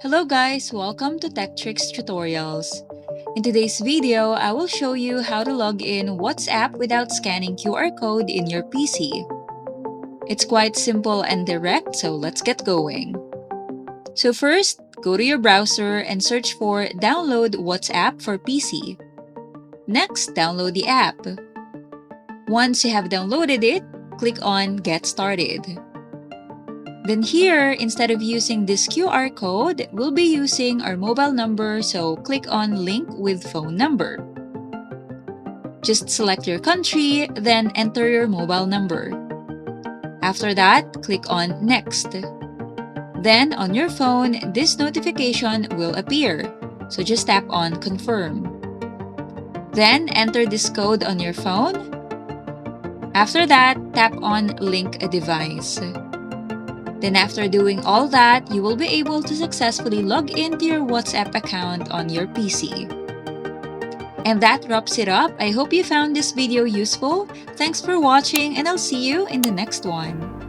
Hello guys, welcome to Tech Tricks Tutorials. In today's video, I will show you how to log in WhatsApp without scanning QR code in your PC. It's quite simple and direct, so let's get going. So first, go to your browser and search for Download WhatsApp for PC. Next, download the app. Once you have downloaded it, click on Get Started. Then here, instead of using this QR code, we'll be using our mobile number, so click on Link with Phone Number. Just select your country, then enter your mobile number. After that, click on Next. Then on your phone, this notification will appear, so just tap on Confirm. Then enter this code on your phone. After that, tap on Link a device. Then after doing all that, you will be able to successfully log into your WhatsApp account on your PC. And that wraps it up. I hope you found this video useful. Thanks for watching and I'll see you in the next one.